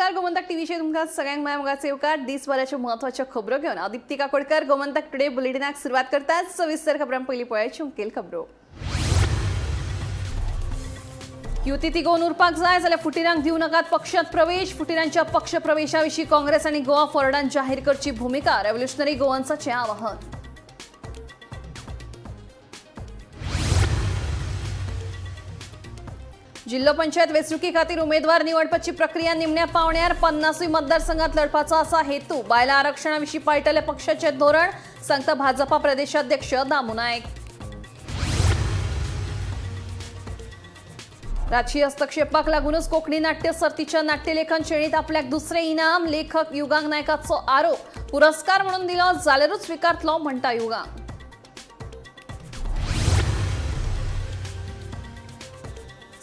नमस्कार, गोमंतक टीव्हीचे तुमकां सगळ्यांक मायमोगाचे येवकार. दिसभराच्यो म्हत्वाच्यो खबरो घेवन हांव दीप्ती काकोडकर गोमंतक टुडे बुलेटिनाक सुरवात करतात. सविस्तर खबरां पयलीं पळोवया मुखेल खबरो. युती तिगोवन उरपाक जाय जाल्यार फुटिरांक दिवं नाकात पक्षांत प्रवेश. फुटिरांच्या पक्ष प्रवेशा विशीं काँग्रेस आनी गोवा फॉरवर्डान जाहीर करची भुमिका. रेव्होल्युशनरी गोवन्साचें आवाहन. जिल्लो पंचायत वेंचणुकी खातीर उमेदवार निवडपाची प्रक्रिया निमण्या पावण्यार. 50 मतदारसंघात लढपाचो आसा हेतू. बायलां आरक्षणा विशीं पाळटले पक्षाचे धोरण, सांगता भाजपा प्रदेशाध्यक्ष दामू नायक. राजकीय हस्तक्षेपाक लागूनच कोंकणी नाट्य सर्तीच्या नाट्यलेखन श्रेणीत आपल्याक दुसरें इनाम. लेखक युगांक नायकाचो आरोप. पुरस्कार म्हणून दिलो जाल्यारूच स्विकारतलो म्हणटा युगांक.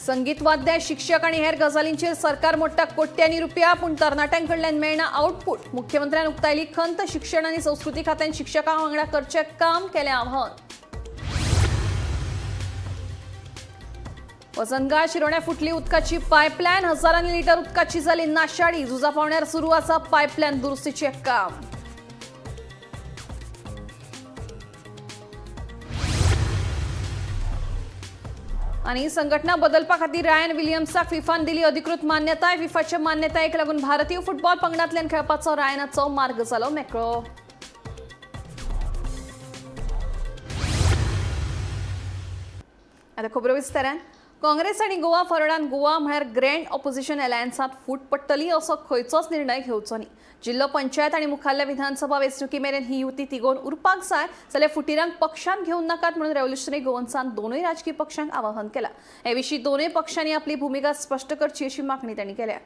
संगीत वाद्य, शिक्षक आणि हेर गजालींचेर सरकार मोडटा कोट्यांनी रुपया, पूण तरणाट्यांकडल्यान मेळना आउटपूट. मुख्यमंत्र्यान उक्तायली खंत. शिक्षण आनी संस्कृती खात्यान शिक्षकां वांगडा करचें काम केलें आवाहन. वसंतगाळ शिरोड्या फुटली उदकाची पायपलायन. हजारांनी लिटर उदकाची जाली नाशाडी. झुजा पावण्यार सुरू आसा पायपलायन दुरुस्तीचें काम. आणि संघटना बदलपा खातीर रायन विलियम्साक फिफान दिली अधिकृत मान्यताय. फिफाच्या मान्यतायेक लागून भारतीय फुटबॉल पंगडांतल्यान खेळपाचो रायनाचो मार्ग जालो मेकळो. आता खबरो विस्तारान. काँग्रेस आनी गोवा फॉरवर्डान गोवा म्हळ्यार ग्रँड ऑपोजिशन अलायन्सांत फूट पडटली असो खंयचोच निर्णय घेवचो न्ही. जिल्लो पंचायत आनी मुखाल्ल्या विधानसभा वेंचणुकी मेरेन ही युती तिगोवन उरपाक जाय जाल्यार फुटिरांक पक्षांत घेवं नाकात म्हणून रेव्होल्युशनरी गोवन्सान दोनूय राजकीय पक्षांक आवाहन केलां. हे विशीं दोनूय पक्षांनी आपली भुमिका स्पश्ट करची अशी मागणी तांणी केल्या.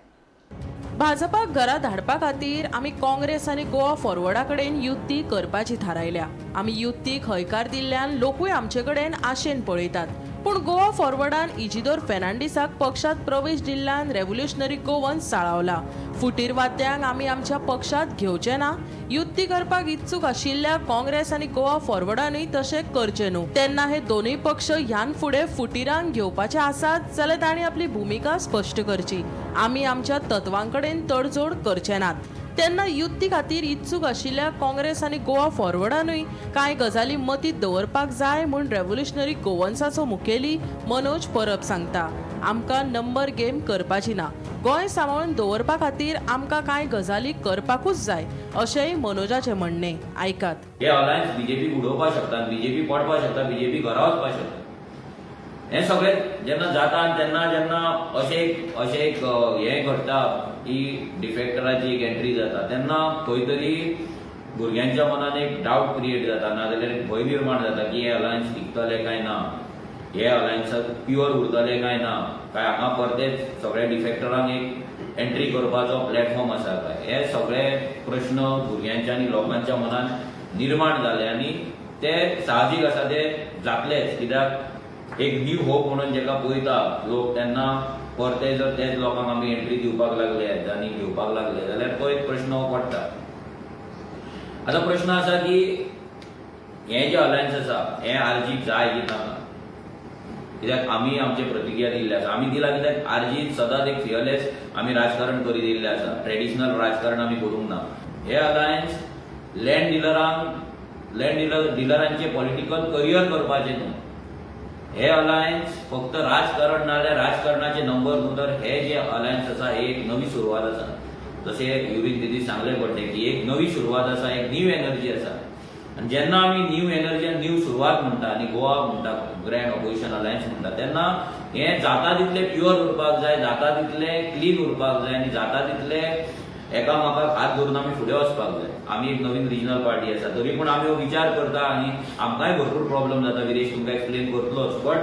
भाजपाक घरा धाडपा खातीर आमी काँग्रेस आनी गोवा फॉरवर्डा कडेन युती करपाची थारायल्या. आमी युतीक हयकार दिल्ल्यान लोकूय आमचे कडेन आशेन पळयतात. पूण गोवा फॉरवर्डान इजिदोर फेर्नांडीसाक पक्षांत प्रवेश दिल्ल्यान रेव्होल्युशनरी गोवन्स चाळावला. फुटीर वाद्यांक आमी आमच्या पक्षांत घेवचे ना. युती करपाक इत्सूक आशिल्ल्या काँग्रेस आनी गोवा फॉरवर्डानूय तशें करचें न्हू. तेन्ना हे दोनूय पक्ष ह्यान फुडें फुटिरांक घेवपाचे आसात जाल्यार तांणी आपली भुमिका स्पश्ट करची. आमी आमच्या तत्वां कडेन तडजोड करचे नात. तेन्ना युती खातीर इत्सूक आशिल्ल्या काँग्रेस आनी गोवा फॉरवर्डानूय कांय गजाली मतींत दवरपाक जाय म्हूण रेव्होल्युशनरी गोवन्साचो मुखेली मनोज परब सांगता. आमकां नंबर गेम करपाची ना. गोंय सांबाळून दवरपा खातीर आमकां कांय गजाली करपाकूच जाय अशेंय मनोजाचें म्हणणें. आयकात. हे अलायन्स बीजेपी उडोवपाक शकता, बीजेपी पडपाक शकता, बीजेपी घरा वचपाक शकता. हे सगळें जेन्ना जाता तेन्ना जेन्ना अशें एक हें घडटा की डिफेक्टराची एक एंट्री जाता तेन्ना खंय तरी भुरग्यांच्या मनान एक डावट क्रिएट जाता, नाजाल्यार एक भंय निर्माण जाता की हे अलायन्स टिकतले काय ना, हे अलायन्साक प्युअर उरतले काय ना, काय हांगा परतेच सगळ्या डिफेक्टरांक एक एंट्री करपाचो प्लॅटफॉर्म आसा काय, हे सगळे प्रश्न भुरग्यांच्या आनी लोकांच्या मनान निर्माण जाले आनी ते साहजीक आसा ते जातलेच. कित्याक एक न्यू होप म्हणून जेका पळयता लोक तेन्ना परते जर तेच लोकांक आमी एंट्री दिवपाक लागले आनी घेवपाक लागले जाल्यार तो एक प्रश्न हो पडटा. आतां प्रश्न आसा की हे जे अलायन्स आसा हे आरजीक जाय की नाका. कित्याक आमी आमचे प्रतिक्रिया दिल्ले आसा. आमी दिला कित्याक आरजीत सदांच एक फियरलेस आमी राजकारण करीत येयल्ले आसा. ट्रेडिशनल राजकारण आमी करूंक ना. हे अलायन्स लँड डिलरांचे पॉलिटिकल करियर करपाचें न्हू. हे अलायन्स फक्त राजकारण नाजाल्यार राजकारणाचे नंबर न्हू, तर हे जे अलायन्स आसा हे एक नवी सुरवात आसा. जशें युवीन दिदी सांगले पडलें की एक नवी सुरवात आसा, एक न्यू एनर्जी आसा. आनी जेन्ना आमी न्यू एनर्जी आनी न्यू सुरवात म्हणटा आनी गोवा म्हणटा ग्रँड ऑपोजिशन अलायन्स म्हणटा तेन्ना हें जाता तितलें प्युअर उरपाक जाय, जाता तितलें क्लीन उरपाक जाय आनी जाता तितलें एकामेकाक हात धरून आमी फुडें वचपाक जाय. आमी एक नवीन रिजनल पार्टी आसा तरी पूण आमी हो विचार करता आनी आमकांय भरपूर प्रॉब्लेम जाता. विरेश तुमकां एक्सप्लेन करतलोच. बट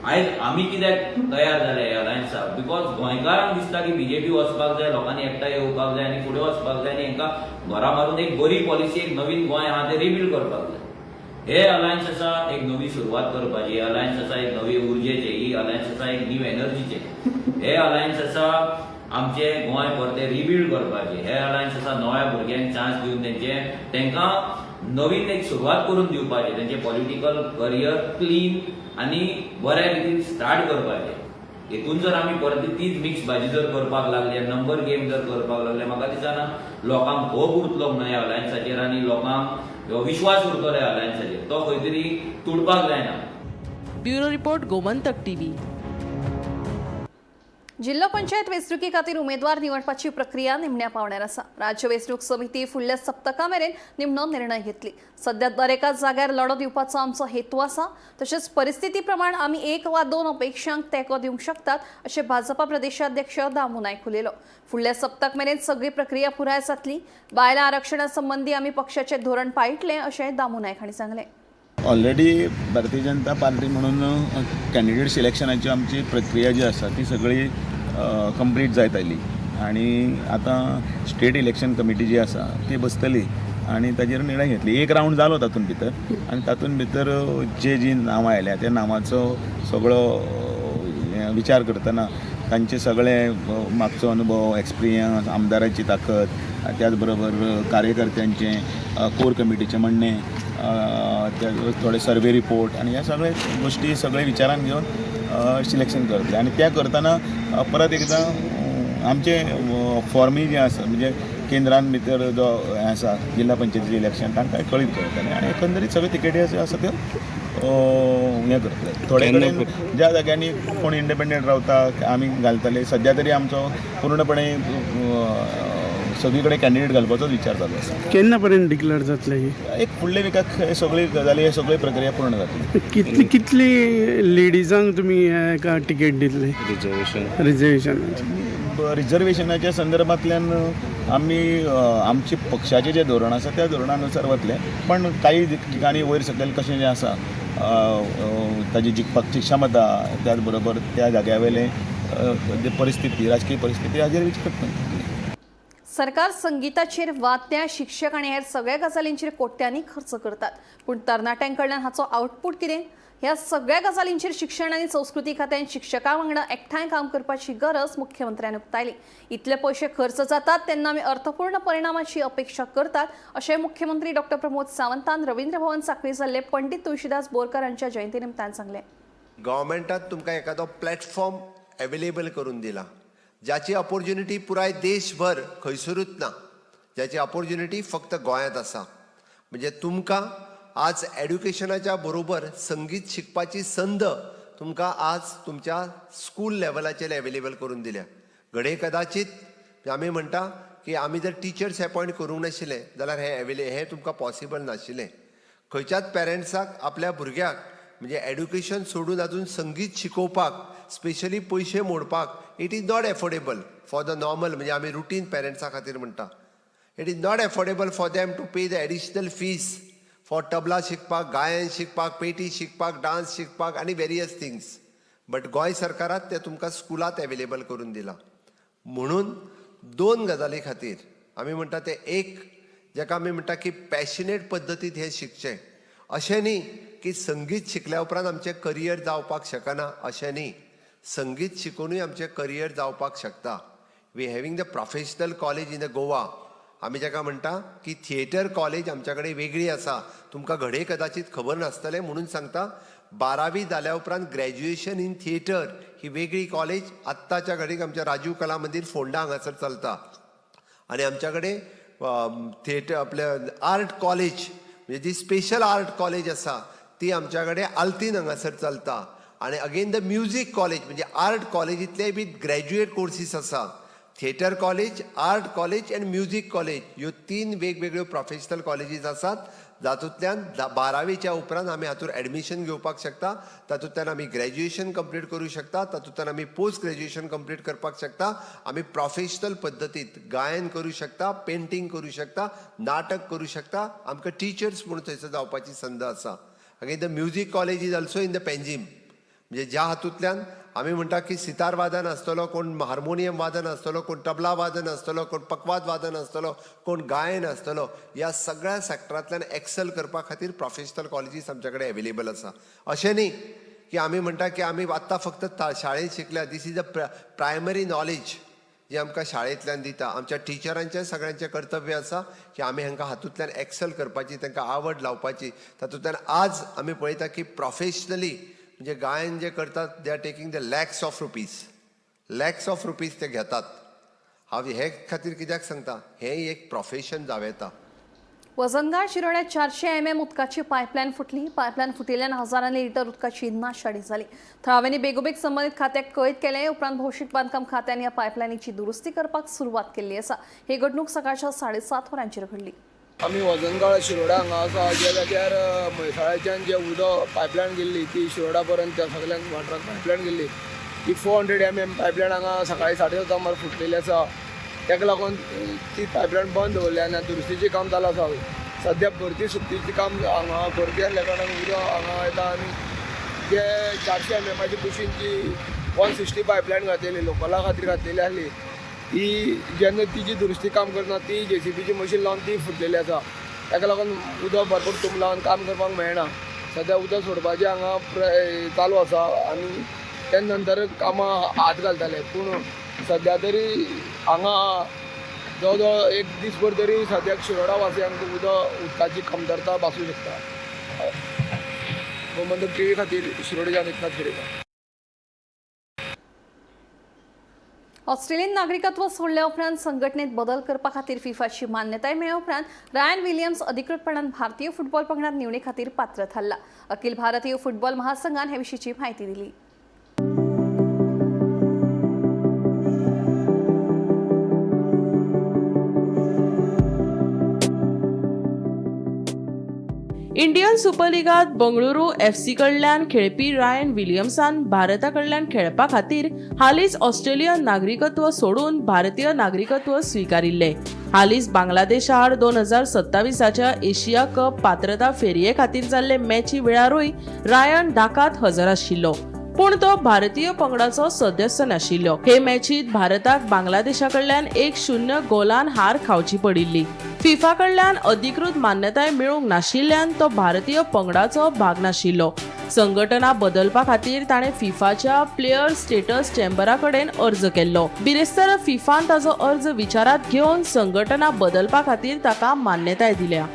आयज आमी कित्याक तयार जाले ह्या अलायन्साक? बिकॉज गोंयकारांक दिसता की बीजेपी वचपाक जाय, लोकांनी एकठांय येवपाक जाय आनी फुडें वचपाक जाय आनी हांकां घरा मारून एक बरी पॉलिसी, एक नवीन गोंय आहा तें रिबिल्ड करपाक जाय. हे अलायन्स आसा एक नवी सुरवात करपाची. हे अलायन्स आसा एक नवी उर्जेचे. ही अलायन्स आसा एक न्यू एनर्जीचे. हे अलायन्स आसा आमचे गोंय परते रिबिल्ड करपाचे. हे अलायन्स आसा नव्या भुरग्यांक चान्स दिवन तांकां नवीन एक सुरवात करून दिवपाची. तेंचे पॉलिटिकल करियर क्लीन आनी बऱ्या रितीन स्टार्ट करपाचे. हेतून जर आमी परत तीच मिक्स भाजी जर करपाक लागले, नंबर गेम जर करपाक लागले, म्हाका दिसना लोकांक होप उरतलो म्हणून ह्या अलायन्साचेर आनी लोकांक विश्वास उरतलो ह्या अलायन्साचेर, तो खंय तरी तुडपाक जायना. Bureau report Gomantak TV. जिल्हा पंचायत वेंचणुकी खातीर उमेदवार निवडपाची प्रक्रिया निमण्या पावण्यार आसा. राज्य वेंचणूक समिती फुडल्या सप्तका मेरेन निमणो निर्णय घेतली. सध्या दरेका जाग्यार लढो दिवपाचो आमचो हेतू आसा. तशेंच परिस्थिती प्रमाण आमी 1 वा 2 अपेक्षांक तेंको दिवंक शकतात अशें भाजपा प्रदेशाध्यक्ष दामू नायक उलयलो. फुडल्या सप्तक मेरेन सगळी प्रक्रिया पुराय जातली. बायलां आरक्षणा संबंधी आमी पक्षाचें धोरण पाळटले अशें दामू नायक हांणी सांगलें. ऑलरेडी भारतीय जनता पार्टी म्हणून कॅन्डिडेट सिलेक्शनाची आमची प्रक्रिया जी आसा ती सगळी कंप्लीट जायत आयली आनी आतां स्टेट इलेक्शन कमिटी जी आसा ती बसतली आनी ताजेर निर्णय घेतली. एक रावंड जालो तातूंत भितर आनी तातूंत भितर जी नांवां आयल्या त्या नांवांचो सगळो विचार करतना तांचे सगळे मागचो अनुभव, एक्सपिरियन्स, आमदाराची ताकद, त्याच बरोबर कार्यकर्त्यांचे, कोर कमिटीचे म्हणणे, थोडे सर्वे रिपोर्ट आनी ह्या सगळे गोष्टी सगळे विचारान घेवन सिलेक्शन करतले. आनी त्या करतना परत एकदां आमचे फॉर्मी जे आसा म्हणजे केंद्रान भितर जो हें आसा जिल्हा पंचायतीचें इलेक्शन तांकां कळीत करतले आनी एकंदरीत सगळ्यो तिकेटी ज्यो आसा त्यो हें करतले. थोडे कडेन ज्या जाग्यांनी कोण इंडिपेंडंट रावता आमी घालतले. सद्या तरी आमचो पूर्णपणे सगळी कडेन कॅन्डिडेट घालपाचोच विचार चालू आसा. केन्ना पर्यंत डिक्लेअर जातले ही? एक फुडले विकाक हे सगळी गजाली हे सगळी प्रक्रिया पूर्ण जातली. कितली लेडीजांक तुमी एका टिकेट दितले? रिजर्वेशन रिजर्वेशनाच्या संदर्भांतल्यान आमी आमचे पक्षाचें जें धोरण आसा त्या धोरणानुसार वतले. पण काही ठिकाणी वयर सकयल कशें जें आसा ताजी जिखपाची क्षमता, त्याच बरोबर त्या जाग्या वयले परिस्थिती, राजकीय परिस्थिती हाजेर विचार करतले. सरकार संगीताचेर, वाद्यां, शिक्षक आनी हेर सगळ्या गजालींचेर कोट्यांनी खर्च करतात. पूण तरणाट्यांकडल्यान हाचो आउटपूट कितें? ह्या सगळ्या गजालींचेर शिक्षण आनी संस्कृती खात्यान शिक्षकां वांगडा एकठांय काम करपाची गरज मुख्यमंत्र्यान उक्तायली. इतले पयशे खर्च जातात तेन्ना आमी अर्थपूर्ण परिणामाची अपेक्षा करतात अशें मुख्यमंत्री डॉ. प्रमोद सावंतान रवींद्र भवन सांखळी जाल्ले पंडित तुळशीदास बोरकार हांच्या जयंती निमतान सांगलें. गव्हर्मेंटान तुमकां एखादो प्लॅटफॉर्म अवेलेबल करून दिला, ज्याची ऑपॉर्च्युनिटी पुराय देशभर खंयसरूच ना, ज्याची ऑपॉर्च्युनिटी फक्त गोंयांत आसा. म्हणजे तुमकां आज एड्युकेशनाच्या बरोबर संगीत शिकपाची संद तुमकां आज तुमच्या स्कूल लेवलाचेर अवेलेबल करून दिल्या. घडये कदाचित आमी म्हणटा की आमी जर टिचर्स अपॉयंट करूंक नाशिल्ले जाल्यार हे तुमकां पॉसिबल नाशिल्लें. खंयच्याच पेरंट्साक आपल्या भुरग्याक म्हणजे एड्युकेशन सोडून अजून संगीत शिकोवपाक स्पेशली पयशे मोडपाक it is not affordable for the normal, म्हणजे आमी रुटीन पेरंट्सा खातीर म्हणटा. It is not affordable for them to pay the additional fees for tabla शिकपाक, गायन शिकपाक, पेटी शिकपाक, डान्स शिकपाक आनी वेरियस थिंग्स. बट गोंय सरकारात ते तुमकां स्कुलात अवेलेबल करून दिला. म्हणून 2 गजाली खातीर आमी म्हणटा ते, एक जेका आमी म्हणटा की पॅशनेट पद्दतीत हे शिकचें. अशें न्ही की संगीत शिकल्या उपरांत आमचें करियर जावपाक शकना, अशें न्ही. संगीत शिकूनय आमचें करियर जावपाक शकता. We having the professional college in the Goa. आमी जेका म्हणटा की थिएटर कॉलेज आमच्या कडेन वेगळी आसा. तुमकां घडये कदाचित खबर नासतलें म्हणून सांगता, 12वी जाल्या उपरांत ग्रॅज्युएशन इन थिएटर ही वेगळी कॉलेज आत्ताच्या घडीक आमच्या राजीव कला मंदिर फोंडा हांगासर चलता. आनी आमच्या कडेन थिएटर आपले आर्ट कॉलेज म्हणजे जी स्पेशल आर्ट कॉलेज आसा ती आमच्या कडेन आल्तीन हांगासर चलता. आनी अगेन द म्युजीक कॉलेज म्हणजे आर्ट कॉलेजींतले बी ग्रॅज्युएट कोर्सीस आसा. थिएटर कॉलेज, आर्ट कॉलेज आनी म्युजीक कॉलेज ह्यो 3 वेगवेगळ्यो प्रोफेशनल कॉलेजीस आसात. जातूंतल्यान 12वीच्या उपरांत आमी हातूंत एडमिशन घेवपाक शकता. तातूंतल्यान आमी ग्रॅज्युएशन कंप्लीट करूं शकता. तातूंतल्यान आमी पोस्ट ग्रॅज्युएशन कंप्लीट करपाक शकता. आमी प्रोफेशनल पद्दतीत गायन करूं शकता, पेंटींग करूं शकता, नाटक करूं शकता. आमकां टिचर्स म्हणून थंयसर जावपाची संद आसा. Again the music college is also in the Panjim, म्हणजे ज्या हातूंतल्यान आमी म्हणटा की सितार वादन आसतलो, कोण हार्मोनियम वादन आसतलो, कोण तबला वादन आसतलो, कोण पकवाद वादन आसतलो, कोण गायन आसतलो, ह्या सगळ्या सॅक्टरांतल्यान एक्सेल करपा खातीर प्रोफेशनल कॉलेजीस आमच्या कडेन अवेलेबल आसा. अशें न्ही की आमी म्हणटा की आमी आत्तां फक्त शाळेंत शिकल्या. This is the primary knowledge जी आमकां शाळेंतल्यान दिता. आमच्या टिचरांचें सगळ्यांचें कर्तव्य आसा की आमी हांकां हातूंतल्यान एक्सेल करपाची, तांकां आवड लावपाची. तातूंतल्यान आज आमी पळयता की प्रोफेशनली म्हणजे गायन जे करतात they are taking the lakhs of rupees ते घेतात. हांव हे खातीर कित्याक सांगता, हें एक प्रोफेशन जावं येता. वजनगार शिरोड्यात 400 mm उदकाची पायपलायन फुटली. पायपलायन फुटिल्ल्यान हजारांनी लिटर उदकाची नाशाडी झाली. थळाव्यांनी बेगोबेग संबंधित खात्याक कळीत केले. उपरांत भौशीक बांदकाम खात्यान ह्या पायपलायनीची दुरुस्ती करपाक सुरवात केल्ली आसा. ही घडणूक सकाळच्या 7:30 वरांचेर घडली. आमी वजनगाळ शिरोडा हांगा आसा, ज्या जाग्यार म्हैसाळ्याच्यान जे उदक पायपलायन गेल्ली ती शिरोडा पर्यंत सगळ्यांक वाठारांत पायपलायन गेल्ली ती 400 mm पायपलायन हांगा सकाळी 7:30 मार फुटलेली आसा. ताका लागून ती पायपलायन बंद दवरली आनी दुरुस्तीचें काम चालू आसा. सद्या भरती सुत्तीचें काम हांगा भरती आसल्या कारणान उदक हांगा येता आनी जे 400 mm कुशीन जी 160 पायपलायन घातलेली लोकला खातीर घातलेली आसली ती जेन्ना तिची दुरुस्ती काम करना ती JCBची मशीन लावन ती फुटलेली आसा. ताका लागून उदक भरपूर तुंब लावन काम करपाक मेळना. सद्या उदक सोडपाचें हांगा चालू आसा आनी त्या नंतर कामां हात घालतले. पूण सद्या तरी हांगा जवळ जवळ एक दीसभर तरी सद्याक शिरोडा वासियांक उदकाची कमतरता भासूं शकता. गोमंतक TV खातीर शिरोडेच्यान एकनाथ खेडेकर. ऑस्ट्रेलियन नागरिकत्व सोडल्या उपरांत संघटनेत बदल करपा खातीर फिफाची मान्यताय मेळ्ळे उपरांत रायन विलियम्स अधिकृतपणान भारतीय फुटबॉल पंगडात निवडी खातीर पात्र थारला. अखिल भारतीय फुटबॉल महासंघान हे विशींची म्हायती दिली. इंडियन सुपर लिगात बंगळुरू FC कडल्यान खेळपी रायन विलियम्सान भारता कडल्यान खेळपा खातीर हालींच ऑस्ट्रेलियन नागरिकत्व सोडून भारतीय नागरिकत्व स्वीकारिल्ले. हालींच बांगलादेश आड 2027च्या एशिया कप पात्रता फेरये खातीर जाल्ले मॅची वेळारूय रायन ढाकात हजर आशिल्लो. पूण तो भारतीय पंगडाचो सदस्य नाशिल्लो. हे मॅचीत भारताक बांगलादेशा कडल्यान 1-0 गोलान हार खावची पडिल्ली. फिफा कडल्यान अधिकृत मान्यताय मेळूंक नाशिल्ल्यान तो भारतीय पंगडाचो भाग नाशिल्लो. संघटना बदलपा खातीर ताणें फिफाच्या प्लेयर स्टेटस चेंबरा कडेन अर्ज केल्लो. बिरेस्तार फिफान ताचो अर्ज विचारात घेवन संघटना बदलपा खातीर ताका मान्यताय दिल्या.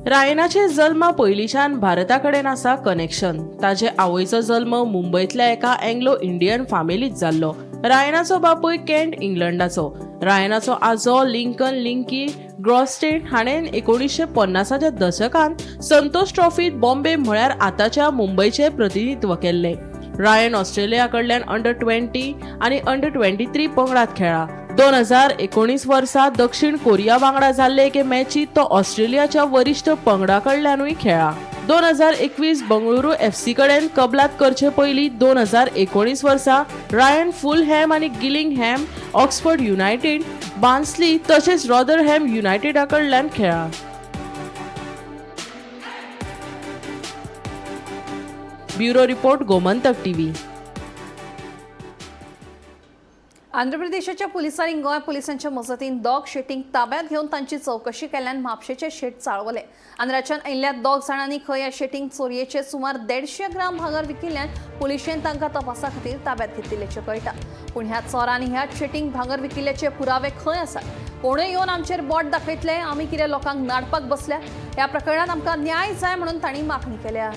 रायनाचे जल्मा पयलींच्यान भारता कडेन आसा कनेक्शन. ताचे आवयचो जल्म मुंबयतल्या एका एंग्लो इंडियन फामिलीत जाल्लो. रायनाचो बापूय केंट इंग्लंडाचो. रायनाचो आजो लिंकन लिंकी ग्रॉस्टेट हाणें 1950च्या दशकांत संतोष ट्रॉफीत बॉम्बे म्हळ्यार आतांच्या मुंबयचे प्रतिनिधित्व केल्लें. रायन ऑस्ट्रेलिया कडल्यान अंडर-20 आनी अंडर-23 पंगडात खेळ्ळा. 2019 वर्सा दक्षिण कोरिया वांगडा जाल्ले एके मॅचीत तो ऑस्ट्रेलियाच्या वरिश्ठ पंगडा कडल्यानूय खेळ्ळा. 2021 बंगळुरू FC कडेन कबलात करचे पयलीं 2019 वर्सा रायन फुलहॅम आनी गिलिंगहॅम, ऑक्सफर्ड युनायटेड, बार्न्सली तशेंच रॉदरहॅम युनायटेडा कडल्यान खेळ्ळा. Bureau report Gomantak TV. Andhra प्रदेशाच्या पुलिसांनी गोंय पुलिसांच्या मजतीन दोग शेटींक ताब्यात घेवन तांची चौकशी केल्यान म्हापशेचे शेट चाळवले. आंध्राच्यान आयिल्ल्या दोग जाणांनी खंय ह्या शेटींक चोरयेचे सुमार 150 ग्राम भांगर विकिल्ल्यान पुलिशेन तांकां तपासा खातीर ताब्यात घेतिल्ल्याचें कळटा. पूण ह्या चोरांनी ह्याच शेटींक भांगर विकिल्ल्याचे पुरावे खंय आसात? कोणूय येवन आमचेर बोट दाखयतले, आमी कितें लोकांक नाडपाक बसल्या? ह्या प्रकरणात आमकां न्याय जाय म्हणून तांणी मागणी केल्या.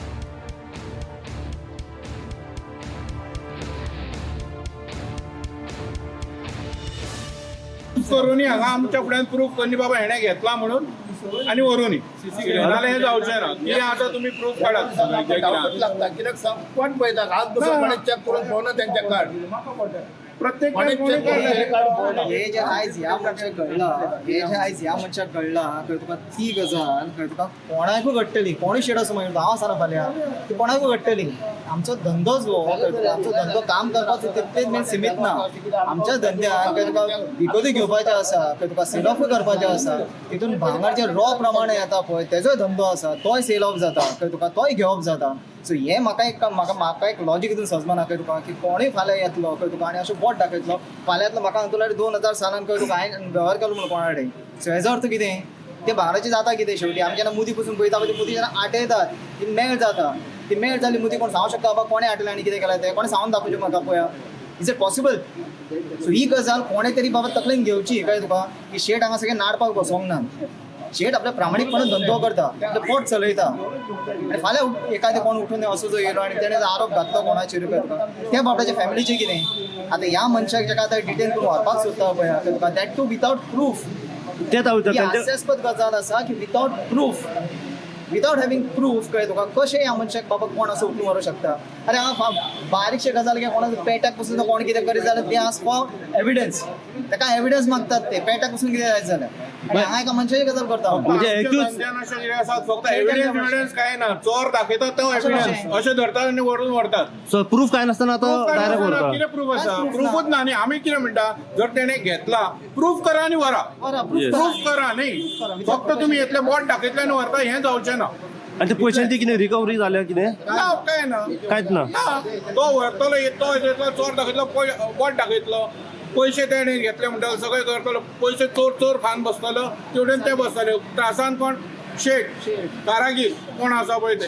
करूनी हांगा आमच्या फुड्यान प्रूफ करनी बाबा हेणे घेतला म्हणून आनी व्हरूनी नाल्यार हें जावचें ना. कितें आतां तुमी प्रूफ काडात. लागता कित्याक सांग कोण पळयता आज बसून कोणें चॅक करून पळोवना तेंच्या कार्ड प्रत्येक हे जे आयज ह्या मनशाक घडला खंय तुका ती गजाल खंय तुका कोणाकूय घडटली. कोणूय शेड असो म्हणटा हांव सांगना फाल्यां ती कोणाकूय घडटली. आमचो धंदोच हो, आमचो धंदो काम करपाचो तितलेच मेन सीमीत ना. आमच्या धंद्याक खंय तुका विकती घेवपाचें आसा, खंय तुका सेल ऑफ करपाचें आसा, तितून भांगर जे रॉ प्रमाणे येता पळय तेजोय धंदो आसा, तोय सेल ऑफ जाता, खंय तुका तोय घेवप जाता. सो हें म्हाका एक लॉजीक हितून समजना खंय तुका की कोणूय फाल्यां येतलो खंय तुका आनी अशें बोट दाखयतलो. फाल्यां येतलो म्हाका सांगतलो 2000 सालान खंय तुका हांवें वेव्हार केलो म्हणून कोणा कडेन. सो हेजो अर्थ कितें? ते भांगराचें जाता कितें शेवटी आमी जेन्ना मुदी पसून पळयता पळय ती मुदी जेन्ना आटयतात ती मेळ जाता. ती मेळ जाल्ली मुदी कोण सांगूंक शकता बाबा कोणें आटयलें आनी कितें केलें तें? कोणें सांगून दाखोवचें म्हाका पळया. Is it possible? सो ही गजाल कोणे तरी बाबा तकलेन घेवची काय तुका की शेट हांगा सगळे नाडपाक बसोंक ना. शेट आपल्या प्रामाणीकपणान धंदो करता, आपलं पोट चलयता आनी फाल्यां एखादे कोण उठून असो जो येयलो आनी तेणें आरोप घातलो कोणाचेर तुका त्या बाबड्याच्या फॅमिलीचें कितें. आतां ह्या मनशाक जाका आतां डिटेन करून व्हरपाक सोदता पळय तुका दॅट टू विथआउट प्रूफ. ही हास्यास्पद गजाल आसा की without proof, without having proof कळ्ळें तुका कशें ह्या मनशाक बाबा कोण असो उठून व्हरूंक शकता. अरे हांगा बारीकशे गजाल घे कोणाक पेट्याक पसून कोण कितें करीत जाल्यार ते आस फॉर एविडन्स. ताका एविडन्स मागतात ते पेट्याक पसून कितें जायत जाल्यार आनी हांगा एका मनशाची गजाल करता. अशें कितें आसा फक्त एविडन्स काय ना, चोर दाखयतात तो एविडन्स अशें धरतात आनी व्हरतात. सो प्रूफ काय नसताना तो डायरेक्ट व्हरता. कितें प्रूफ आसा? प्रूफच ना न्ही. आमी कितें म्हणटा जर तेणे घेतला प्रूफ करा आनी व्हरा. प्रूफ करा न्ही, फक्त तुमी इतले बोट दाखयतले आनी व्हरता हें जावचें ना. आणि ते पैशांची कितें रिकवरी जाल्या कितें ना काय ना, कांयच ना. तो व्हरतलो तो चोर दाखयतलो बोट दाखयतलो पयशे तेणे घेतले म्हणटा सगळें करतलो पयशे चोर खान बसतलो तेवढेन ते बसतले त्रासान कोण शेट कारागीर कोण आसा पळय ते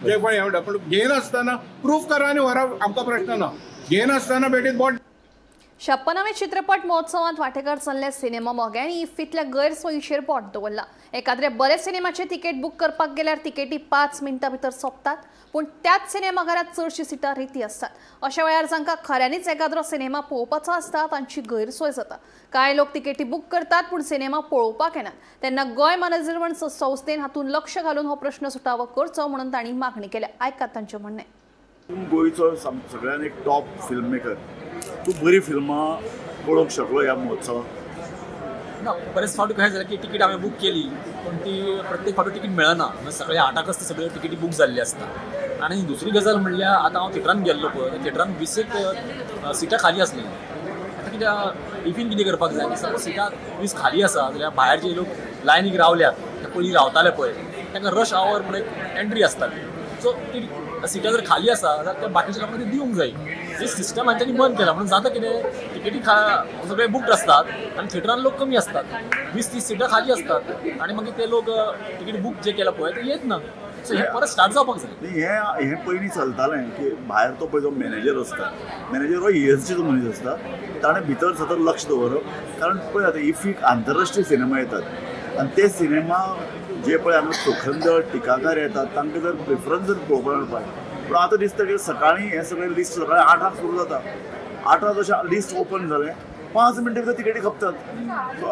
जे पळय हे म्हणटा. पूण घेन आसतना प्रूफ करा आनी व्हरा आमकां प्रश्न ना. घेन आसतना बेठीत बोट 56व्या चित्रपट महोत्सवात वांटेकार जाल्ल्या सिनेमा मोग्यांनी इफ्फीतल्या गैरसोयीचेर बोट दवरला. एखाद्रे बरे सिनेमाचे तिकेट बूक करपाक गेल्यार तिकेटी 5 मिनटां भितर सोंपतात, पूण त्याच सिनेमाघरात चडशी सिटां रिती आसतात. अशा वेळार जांकां खऱ्यांनीच एखाद्रो सिनेमा पळोवपाचो आसता तांची गैरसोय जाता. कांय लोक तिकेटी बूक करतात पूण सिनेमा पळोवपाक येनात. तेन्ना गोंय मॅनेजमेंट संस्थेन हातूंत लक्ष घालून हो प्रश्न सुटावो करचो म्हणून तांणी मागणी केल्या. आयकात तांचें म्हणणें. गोंयचो सगळ्यांत एक टॉप फिल्म मेकर, तूं बरी फिल्मां पळोवंक शकलो ह्या महोत्सवाक? ना, बरेच फावटी काय झालं की तिकीट आम्ही बुक केली पण ती प्रत्येक फावटी तिकीट मेळना. सगळे 8 ती सगळे तिकेटी बुक जाल्ली असता. आणि दुसरी गजाल म्हणल्यार आतां हांव थिएटरान गेल्लो पळय, थिएटरान 20 सिटां खाली आसली. आतां कित्याक इफीन कितें करपाक जाय, सपोज सिटां 20 खाली आसा जाल्यार भायर जे लोक लायनीक रावल्यात ते पयलीं रावताले पळय तांकां रश आवर म्हणून एक एंट्री आसताली. सो ती सिटां जर खाली आसा जाल्यार त्या बाकीच्या लोकांक ती दिवंक जाय. हे सिस्टम हांच्यांनी बंद केला म्हणून जाता कितें तिकेटी सगळे बुक्ड असतात आणि थिएटरान लोक कमी असतात. 20-30 सिटां खाली असतात आणि मागीर ते लोक तिकीट बुक जे केला पळय ते येत ना. सो हे परत स्टार्ट जावपाक जाय. हे पयलीं चलतालें की भायर तो पळय जो मॅनेजर आसता, मॅनेजर हो ESGचो मनीस आसता, ताणें भितर सतत लक्ष दवरप. कारण पळय आतां इफीक आंतरराष्ट्रीय सिनेमा येतात आनी ते सिनेमा जे पळय हांगा सोखंदळ टिकाकार येतात तांकां जर प्रिफरन्स जर पळोवपाक मेळपाक. पूण आतां दिसता की सकाळीं हें सगळें लिस्ट सकाळीं 8 सुरू जाता. 8 जशें लिस्ट ओपन जालें 5 मिनटां भितर तिकेटी खपतात.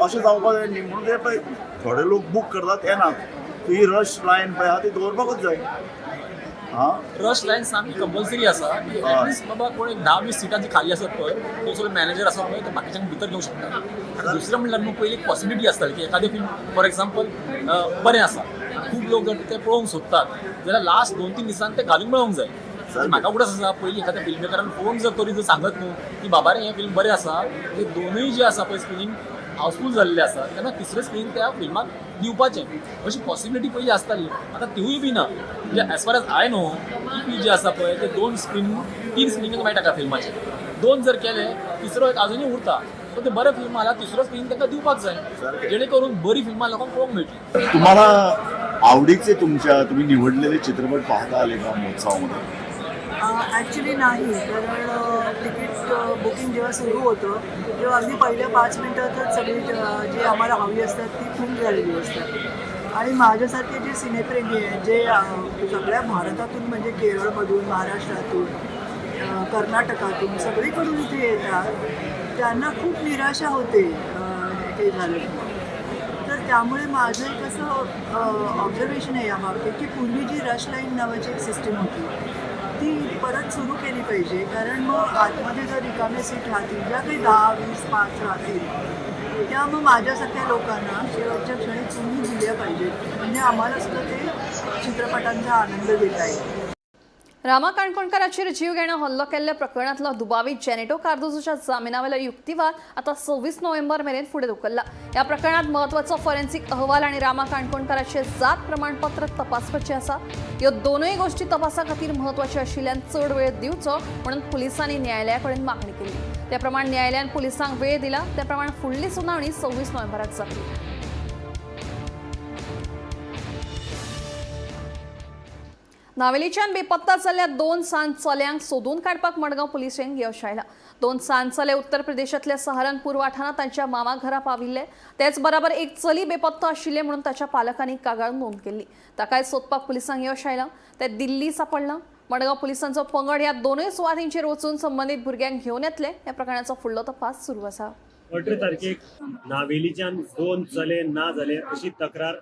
अशें जावपाक जाय न्ही म्हणून ते पळय थोडे लोक बूक करतात येनात. ही रश लायन पळय आहा ती दवरपाकूच जाय. रश लायन सामकी कंपल्सरी आसा. ॲटलिस्ट बाबा कोण एक 10-20 सिटां जी खाली आसत पळय तो सगळे मॅनेजर आसा पळय ते बाकीच्यांक भितर घेवंक शकता. दुसरें म्हणल्यार न्हू पयलीं एक पॉसिबिलिटी आसताली की एखादें फिल्म फॉर एक्झाम्पल बरें आसा खूब लोक जर ते पळोवंक सोदतात जाल्यार लास्ट 2-3 दिसान ते घालूंक मेळोंक जाय. म्हाका उगडास आसा पयलीं एखाद्या फिल्ममेकरान फोन जर करून जर सांगत न्हू की बाबा रे हें फिल्म बरें आसा ते दोनूय जे आसा पळय स्क्रिनींग हावसफूल जाल्ले आसा तेन्ना तिसरें स्क्रीन त्या फिल्माक दिवपाचें अशी पॉसिबिलिटी पयलीं आसताली. आतां तिवूय बी ना. म्हणजे as far as I know T जे आसा पळय ते 3 स्क्रिनींग मेळटा त्या फिल्माचे. 2 जर केले तिसरो एक आजुनूय उरता. सो ते बरें फिल्म आल्या तिसरो स्क्रीन तांकां दिवपाक जाय जेणे करून बरी फिल्मां लोकांक पळोवंक मेळटली. तुम्हाला आवडीचे तुम्ही निवडलेले चित्रपट पाहता आले का महोत्सवामध्ये? ॲक्च्युली नाही, कारण तिकीट बुकिंग जेव्हा सुरू होतं तेव्हा अगदी पहिल्या 5 मिनिटातच सगळी जी आम्हाला हवी असतात ती फुल झालेली असतात. आणि माझ्यासारखे जे सिनेप्रेमी आहेत जे सगळ्या भारतातून म्हणजे केरळमधून, महाराष्ट्रातून, कर्नाटकातून सगळीकडून इथे येतात त्यांना खूप निराशा होते हे झालं. तर त्यामुळे माझं एक असं ऑब्झर्वेशन आहे याबाबतीत की पूर्वी जी रश लाईन नावाची एक सिस्टीम होती ती परत सुरू केली पाहिजे. कारण मग आतमध्ये जर रिकामे सीट राहतील ज्या काही 10, 20, 5 राहतील त्या मग माझ्यासारख्या लोकांना शेवटच्या क्षणी तुम्ही दिल्या पाहिजेत म्हणजे आम्हाला सुद्धा ते चित्रपटांचा आनंद घेता येईल. रामा काणकोणकाराचेर जीव घेणं हल्लो केल्ल्या प्रकरणातलो दुबावी जेनेटो कार्दोजोच्या जामिनावेलो युक्तिवाद आता 26 नोव्हेंबर मेरेन फुडें धुकल्ला. ह्या प्रकरणात महत्वाचो फॉरेन्सिक अहवाल आणि रामा काणकोणकाराचे जात प्रमाणपत्र तपासपाचें आसा. ह्यो दोनूय गोष्टी तपासा खातीर म्हत्वाचे आशिल्ल्यान चड वेळ दिवचो म्हणून पुलिसांनी न्यायालया कडेन मागणी केली. त्या प्रमाण न्यायालयान पुलिसांक वेळ दिला. त्या प्रमाण फुडली सुनावणी 26 नोव्हेंबराक जातली. नावेलीच्यान बेपत्ता जाल्ल्या 2 सांज चल्यांक सोदून काडपाक मडगांव पुलिसेन यश आयलां. 2 सांचले उत्तर प्रदेशातल्या सहारनपूर वाठारात तांच्या मामा घरा पाविल्ले. तेच बरोबर एक चली बेपत्तो आशिल्ले म्हणून ताच्या पालकांनी कागाळ नोंद केली. ताकाय सोदपाक पुलिसांक यश आयलां. ते दिल्ली सांपडलां. मडगांव पुलिसांचो पंगड ह्या दोनूय सुवातींचेर वचून संबंधीत भुरग्यांक घेवन येतले. ह्या प्रकरणाचो फुडलो तपास सुरू आसा. 18 तारखेक नावेलीच्यान 2 चले ना जाले अशी तक्रार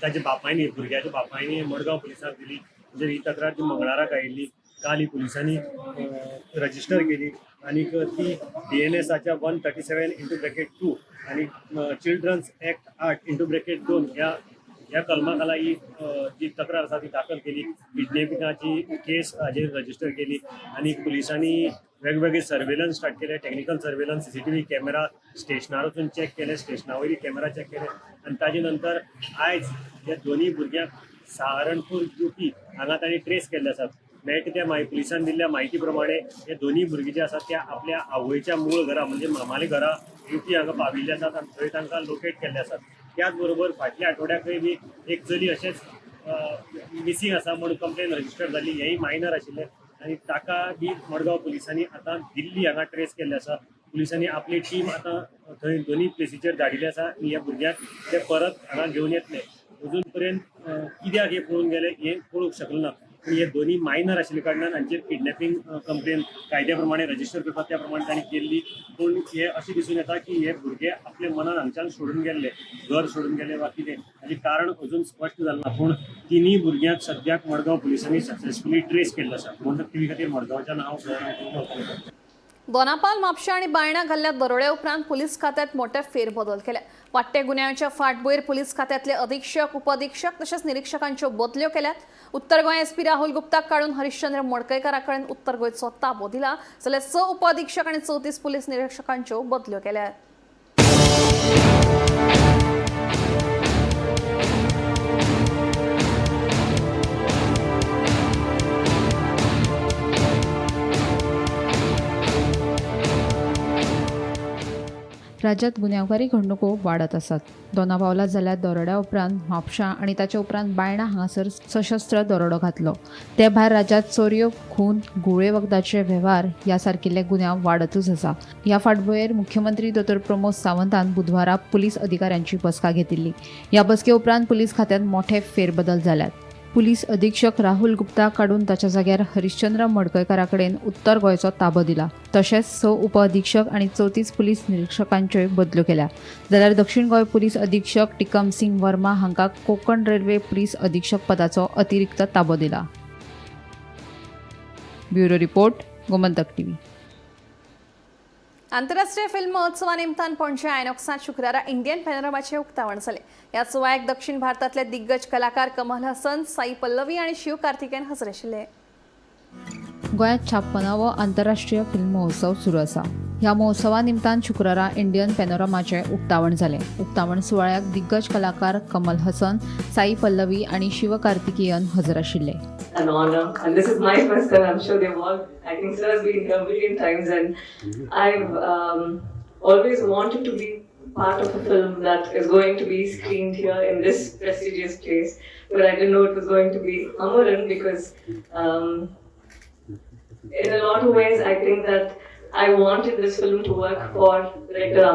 ताच्या बापायनी भुरग्याच्या बापायनी मडगांव पुलिसांक दिली. म्हणजे ही तक्रार ती मंगळाराक आयिल्ली. काल ही पुलिसांनी रजिस्टर केली आणि ती BNSच्या 137(2) आणि चिल्ड्रन्स ॲक्ट 8(2) ह्या कलमा खाला ही जी तक्रार आसा ती दाखल केली. किडनॅपिंगाची केस हाजेर रजिस्टर केली आणि पुलिसांनी वेगवेगळे सर्वेलन्स स्टार्ट केले. टेक्निकल सर्वेलन्स, CCTV कॅमेरा स्टेशनार वचून चॅक केले, स्टेशनावयली कॅमेरा चॅक केले आणि ताजे नंतर आयज ह्या दोन्ही भुरग्यांक सहारनपूर UP हांगा तांणी ट्रेस केल्ले आसात. मेळटा त्या पुलिसान दिल्ल्या म्हायती प्रमाणे हे दोन्ही भुरगीं जे आसात त्या आपल्या आवयच्या मूळ घरा म्हणजे मामाली घरा UP हांगा पाविल्ले आसात आणि थंय तांकां लोकेट केल्ले आसात. त्याच बरोबर फाटल्या आठवड्याकय बी एक चली अशेंच मिसींग आसा म्हणून कंप्लेन रजिस्टर जाली. हेय मायनर आशिल्ले आणि ताका बी मडगांव पुलिसांनी आतां दिल्ली हांगा ट्रेस केल्ले आसा. पुलिसांनी आपली टीम आतां थंय दोन्ही प्लेसीचेर धाडिल्ली आसा आनी ह्या भुरग्यांक ते परत हांगा घेवन येतले. अजून पर्यंत कित्याक हे पळून गेले हे कळूंक शकलें ना. हे दोन्ही मायनर आशिल्ले कारणान हांचेर किडनॅपिंग कंप्लेन कायद्या प्रमाणे रजिस्टर करतात त्या प्रमाणे तांणी केल्ली. पूण हे अशें दिसून येता की हे भुरगे आपले मनान हांगच्यान सोडून गेल्ले, घर सोडून गेले वा कितें हाजें कारण अजून स्पश्ट जालें ना. पूण तिनूय भुरग्यांक सद्याक मडगांव पुलिसांनी सक्सेसफुली ट्रेस केल्लो आसा. म्हणून टी खातीर मडगांवच्यान हांव दोनापाल, म्हापशा आणि बायणा घाल्ल्या दरोड्या उपरांत पुलीस खात्यात मोठे फेरबदल केले. वाडटे गुन्यांच्या फाटभुंयेर पुलीस खात्यातले अधीक्षक, उपअधीक्षक तशेंच निरीक्षकांच्यो बदल्यो केल्यात. उत्तर गोंय SP राहुल गुप्ताक काडून हरिश्चंद्र मडकयकारा कडेन उत्तर गोंयचो ताबो दिला जाल्यार 6 उपअधीक्षक आणि 34 पुलीस निरीक्षकांच्यो बदल्यो केल्यात. राज्यात गुन्यांवकारी घडणुको वाडत आसात. दोनापावला जाल्ल्या दरोड्या उपरांत म्हापशा आणि ताच्या उपरांत बायणा हांगासर सशस्त्र दरोडो घातलो. ते भायर राज्यात चोरयो, खून, गुळे वखदाचे वेव्हार ह्या सारकिल्ले गुन्यांव वाडतूच आसा. ह्या फाटभुंयेर मुख्यमंत्री डॉ. प्रमोद सावंतान बुधवारा पुलीस अधिकाऱ्यांची बसका घेतिल्ली. ह्या बसके उपरांत पुलीस खात्यांत मोठे फेरबदल जाल्यात. पुलीस अधीक्षक राहुल गुप्ता काडून ताच्या जाग्यार हरिश्चंद्र मडकयकारा कडेन उत्तर गोंयचो ताबो दिला. तशेंच 6 उपअधीक्षक आणि 34 पुलीस निरीक्षकांच्योय बदल्यो केल्या. जाल्यार दक्षिण गोंय पुलीस अधीक्षक टिकम सिंग वर्मा हांकां कोंकण रेल्वे पुलीस अधीक्षक पदाचो अतिरिक्त ताबो दिला. Bureau report, Gomantak TV. आंतरराष्ट्रीय फिल्म महोत्सवा निमतान पणजे आयनॉक्सांत शुक्रारा इंडियन पॅनोरमाचे उक्तावण जालें. ह्या सुवाळ्याक दक्षिण भारतांतले दिग्गज कलाकार कमल हसन, साई पल्लवी आणि शिव कार्तिकेयन हजर आशिल्ले. गोंयांत 56वो आंतरराष्ट्रीय फिल्म महोत्सव सुरू आसा. ह्या महोत्सवा निमतान शुक्रारा इंडियन पॅनोरमाचे उक्तावण जालें. उक्तावण सुवाळ्याक दिग्गज कलाकार कमल हसन, साई पल्लवी आणि शिव कार्तिकेयन हजर आशिल्ले. An honor, and this is my first time. I'm sure they've all, I think sir has been here a million times, and I've always wanted to be part of a film that is going to be screened here in this prestigious place, but I didn't know it was going to be Amaran because in a lot of ways I think that I wanted this film to work for director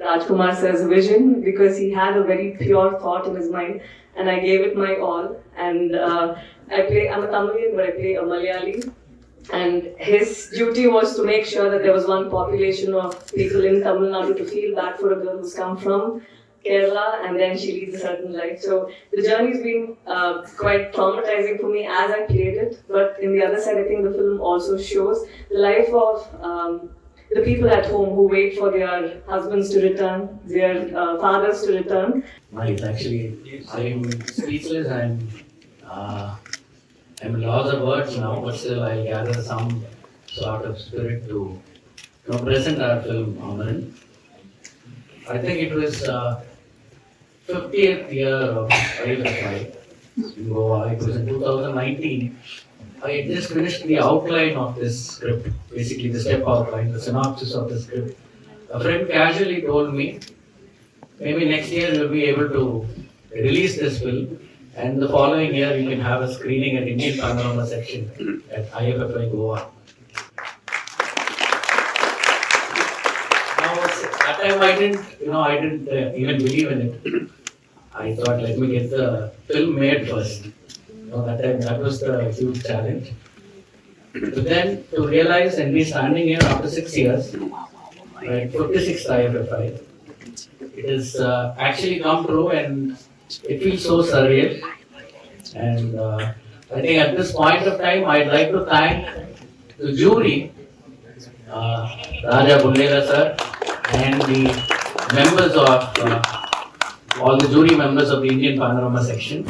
Rajkumar sir's vision because he had a very pure thought in his mind and I gave it my all. And I'm a Tamilian but I play a Malayali, and his duty was to make sure that there was one population of people in Tamil Nadu to feel bad for a girl who's come from Kerala and then she leads a certain life. So the journey's been quite traumatizing for me as I played it, but in the other side I think the film also shows the life of the people at home who wait for their husbands to return, their fathers to return. Right, actually, I'm speechless and I'm lost of words now, but still I'll gather some sort of spirit to present our film, Amaran. I think it was 50th year of Life in Goa. It was in 2019. I had just finished the outline of this script, basically the step outline, the synopsis of the script. A friend casually told me, maybe next year we'll be able to release this film, and the following year you can have a screening at Indian Panorama section at IFFI Goa. time I didn't even believe in it. I thought, let me get the film made first. That was the huge challenge. But then to realize and be standing here after 6 years, right, 56th IFFI, it has actually come true and it feels so surreal. And I think at this point of time, I'd like to thank the jury, Raja Bullela sir, and the members of all the jury members of the Indian Panorama section.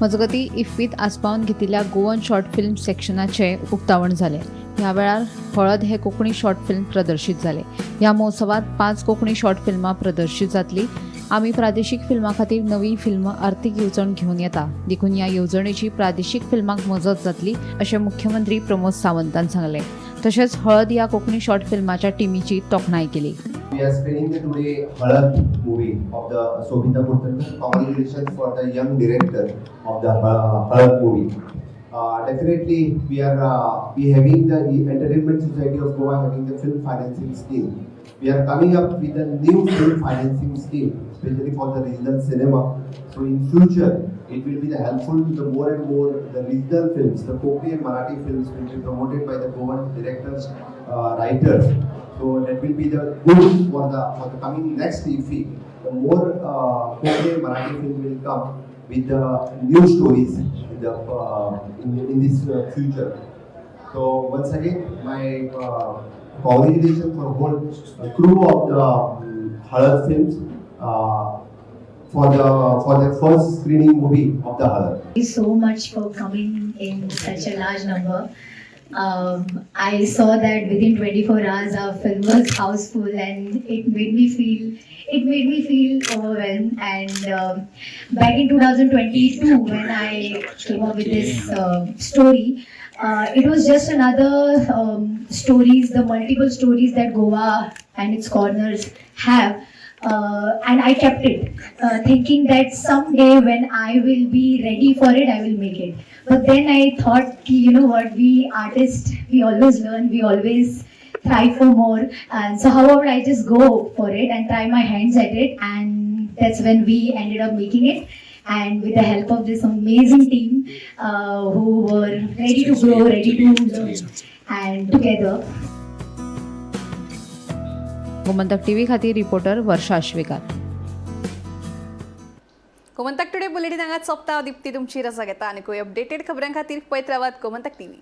मजगती इफ्फीत आस्पावन घेतिल्ल्या Goan short film सेक्शनाचे उक्तावण जाले. ह्या वेळार हळद हे Konkani short film प्रदर्शीत जाले. ह्या महोत्सवात 5 कोंकणी शॉर्ट फिल्मां प्रदर्शीत जातली. आमी प्रादेशीक फिल्मां खातीर नवी फिल्म आर्थीक येवजण घेवन येता, देखून ह्या येवजणेची प्रादेशीक फिल्मांक मजत जातली अशें मुख्यमंत्री प्रमोद सावंतान सांगलें. तशेंच हळद ह्या कोंकणी शॉर्ट फिल्माच्या टीमीची तोखणाय केली. We are screening the today Halad movie of the Sobhita Puttarkar. Congratulations for the young director of the Halad movie. Definitely, we having the Entertainment Society of Goa having the film financing scheme. We are coming up with a new film financing scheme, especially for the regional cinema. So in future, it will be helpful to the more and more the regional films, the Konkani and Marathi films will be promoted by the Goan directors, writers. So that will be the good for the coming next IFFI. The more Konkani and Marathi film will come with the new stories in this future. So once again, my congratulations for whole crew of the Halad films for the first screening movie of the Halad. Thank you so much for coming in such a large number. I saw that within 24 hours our film was houseful, and it made me feel overwhelmed. And back in 2022, when I came up with this story, it was just another stories, the multiple stories that Goa and its corners have. And I kept it, thinking that someday when I will be ready for it, I will make it. But then I thought, you know what, we artists, we always learn, we always try for more. And so however, I just go for it and try my hands at it. And that's when we ended up making it. And with the help of this amazing team who were ready to grow, ready to learn, and together. Gomantak TV खातीर reporter वर्षा आश्वेकर. Gomantak today bulletin हांगाच सोंपता. दिप्ती तुमची रजा घेता आनी खंय updated खबरां खातीर पळयत रावात Gomantak TV.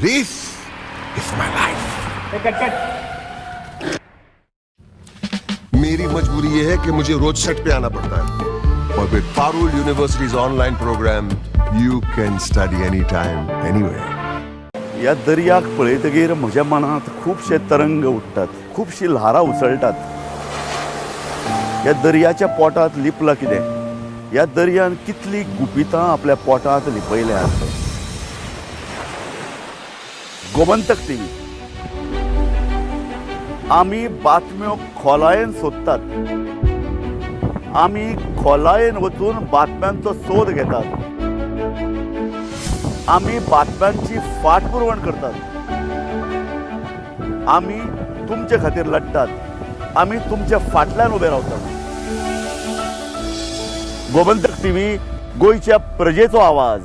This is my life. मेरी मजबूरी ये है कि मुझे रोज सेट पे आना पड़ता है. और with Parul universities online program you can study any time anywhere. ह्या दर्याक पळयतकीर म्हज्या मनांत खुबशे तरंग उठतात, खुबशी ल्हारां उसळटात. ह्या दर्याच्या पोटांत लिपलां कितें? ह्या दर्यान कितलीं गुपितां आपल्या पोटांत लिपयल्यात. गोमंतक टीव्ही आमी बातम्यो खोलायेन सोदतात. आमी खोलायेन वचून बातम्यांचो सोद घेतात. आमी बातम्यांची फाटपुरवण करतात. आमी तुमचे खातीर लढटात. आमी तुमच्या फाटल्यान उबे रावतात. गोमंतक टीव्ही गोंयच्या प्रजेचो आवाज.